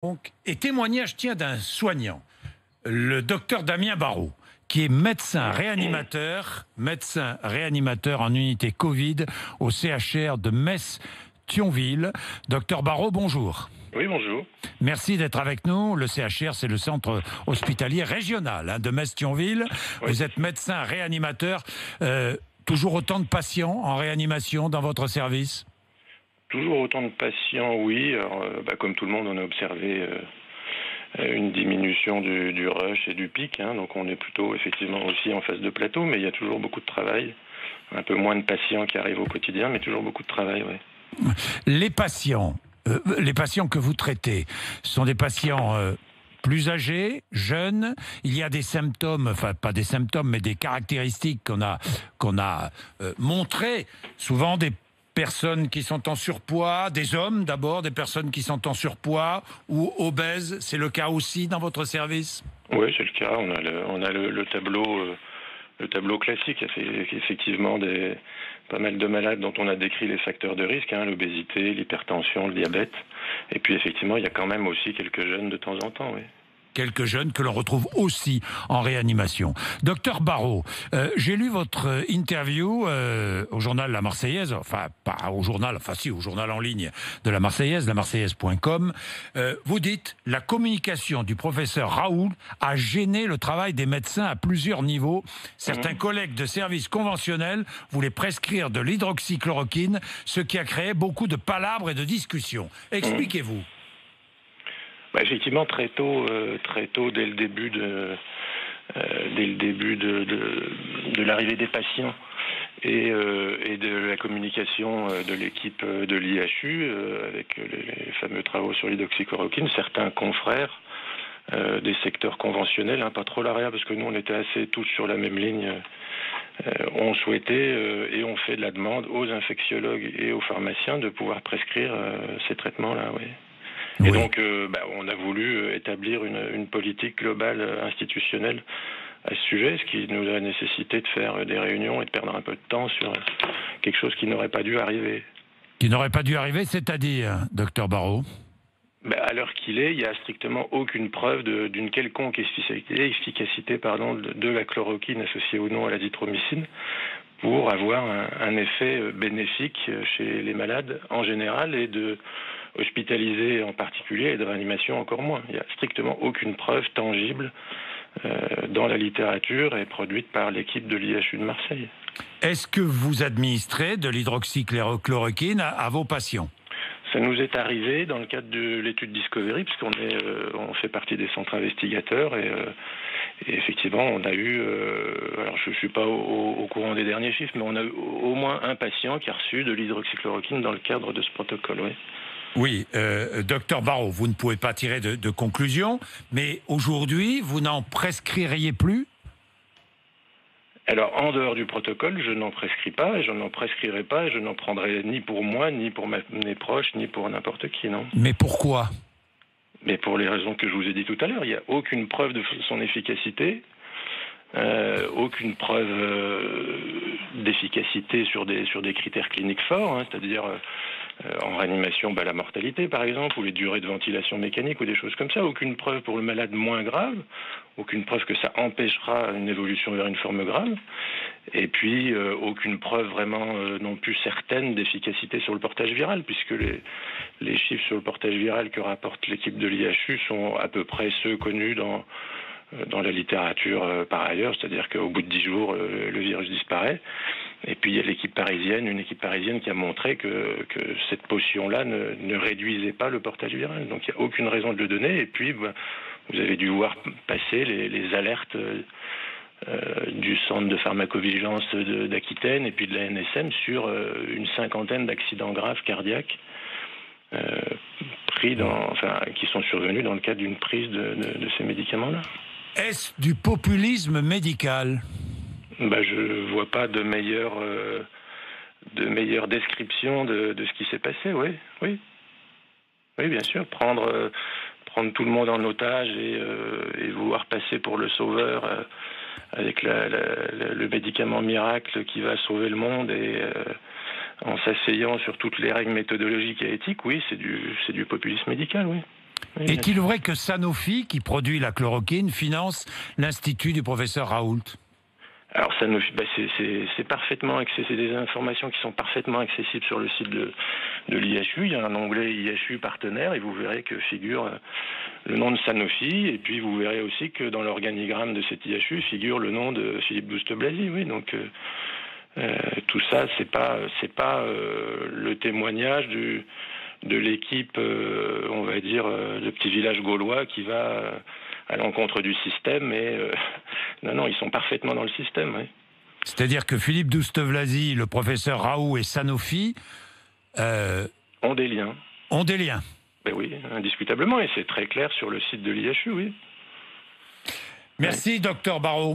Donc, et témoignage d'un soignant, le docteur Damien Barrault, qui est médecin réanimateur en unité Covid au CHR de Metz-Thionville. Docteur Barrault, bonjour. Oui, bonjour. Merci d'être avec nous. Le CHR, c'est le centre hospitalier régional de Metz-Thionville. Oui. Vous êtes médecin réanimateur. Toujours autant de patients en réanimation dans votre service ? Toujours autant de patients, oui. Alors, comme tout le monde, on a observé une diminution du rush et du pic. Donc on est plutôt effectivement aussi en phase de plateau, mais il y a toujours beaucoup de travail. Un peu moins de patients qui arrivent au quotidien, mais toujours beaucoup de travail, oui. Les patients que vous traitez sont des patients plus âgés, jeunes. Il y a des symptômes, enfin pas des symptômes, mais des caractéristiques qu'on a montrées. Souvent des personnes qui sont en surpoids, des hommes d'abord, des personnes qui sont en surpoids ou obèses. C'est le cas aussi dans votre service ? Oui, c'est le cas. On a le tableau classique. Il y a effectivement pas mal de malades dont on a décrit les facteurs de risque, l'obésité, l'hypertension, le diabète. Et puis effectivement, il y a quand même aussi quelques jeunes de temps en temps, oui. Quelques jeunes que l'on retrouve aussi en réanimation. Docteur Barrault, j'ai lu votre interview au journal La Marseillaise, enfin pas au journal, enfin si, au journal en ligne de La Marseillaise, lamarseillaise.com. Vous dites « La communication du professeur Raoult a gêné le travail des médecins à plusieurs niveaux. Certains collègues de services conventionnels voulaient prescrire de l'hydroxychloroquine, ce qui a créé beaucoup de palabres et de discussions. » Expliquez-vous. Effectivement, très tôt, dès le début de l'arrivée des patients et de la communication de l'équipe de l'IHU avec les fameux travaux sur l'hydroxychloroquine, certains confrères des secteurs conventionnels, pas trop l'AREA, parce que nous on était assez tous sur la même ligne, ont souhaité et ont fait de la demande aux infectiologues et aux pharmaciens de pouvoir prescrire ces traitements-là, oui. Et donc, on a voulu établir une politique globale institutionnelle à ce sujet, ce qui nous a nécessité de faire des réunions et de perdre un peu de temps sur quelque chose qui n'aurait pas dû arriver. Qui n'aurait pas dû arriver, c'est-à-dire, docteur Barrault ? À l'heure qu'il est, il n'y a strictement aucune preuve d'une quelconque efficacité de la chloroquine associée ou non à l'azithromycine pour avoir un effet bénéfique chez les malades en général et de hospitalisés en particulier et de réanimation encore moins. Il n'y a strictement aucune preuve tangible dans la littérature et produite par l'équipe de l'IHU de Marseille. Est-ce que vous administrez de l'hydroxychloroquine à vos patients ? Ça nous est arrivé dans le cadre de l'étude Discovery, puisqu'on on fait partie des centres investigateurs et effectivement, on a eu, alors je ne suis pas au courant des derniers chiffres, mais on a eu au moins un patient qui a reçu de l'hydroxychloroquine dans le cadre de ce protocole, oui. Oui, docteur Barrault, vous ne pouvez pas tirer de conclusion, mais aujourd'hui, vous n'en prescririez plus ? Alors, en dehors du protocole, je n'en prescris pas, et je n'en prescrirai pas, et je n'en prendrai ni pour moi, ni pour mes proches, ni pour n'importe qui, non. Mais pourquoi ? Mais pour les raisons que je vous ai dit tout à l'heure, il n'y a aucune preuve de son efficacité, aucune preuve d'efficacité sur des critères cliniques forts, c'est-à-dire en réanimation, la mortalité par exemple, ou les durées de ventilation mécanique ou des choses comme ça. Aucune preuve pour le malade moins grave, aucune preuve que ça empêchera une évolution vers une forme grave, et puis aucune preuve vraiment non plus certaine d'efficacité sur le portage viral, puisque les chiffres sur le portage viral que rapporte l'équipe de l'IHU sont à peu près ceux connus dans la littérature par ailleurs, c'est-à-dire qu'au bout de 10 jours, le virus disparaît. Et puis il y a une équipe parisienne qui a montré que cette potion-là ne réduisait pas le portage viral. Donc il n'y a aucune raison de le donner. Et puis vous avez dû voir passer les alertes du centre de pharmacovigilance d'Aquitaine et puis de la NSM sur une 50aine d'accidents graves cardiaques qui sont survenus dans le cadre d'une prise de ces médicaments-là. Est-ce du populisme médical ? Je vois pas de meilleure description de ce qui s'est passé, oui. Oui, bien sûr. Prendre tout le monde en otage et vouloir passer pour le sauveur avec le médicament miracle qui va sauver le monde et en s'asseyant sur toutes les règles méthodologiques et éthiques, oui, c'est du populisme médical, oui. Oui, Est-il vrai que Sanofi, qui produit la chloroquine, finance l'Institut du professeur Raoult? Alors ça c'est parfaitement accessible, c'est des informations qui sont parfaitement accessibles sur le site de l'IHU. Il y a un onglet IHU partenaire et vous verrez que figure le nom de Sanofi, et puis vous verrez aussi que dans l'organigramme de cet IHU figure le nom de Philippe Douste-Blazy. Oui, donc tout ça c'est pas le témoignage de l'équipe, on va dire, de petit village gaulois qui va à l'encontre du système, mais non, ils sont parfaitement dans le système. Oui. C'est-à-dire que Philippe Douste-Blazy, le professeur Raoult et Sanofi Ont des liens. ont des liens. Ben oui, indiscutablement, et c'est très clair sur le site de l'IHU, oui. Merci, docteur Barrault.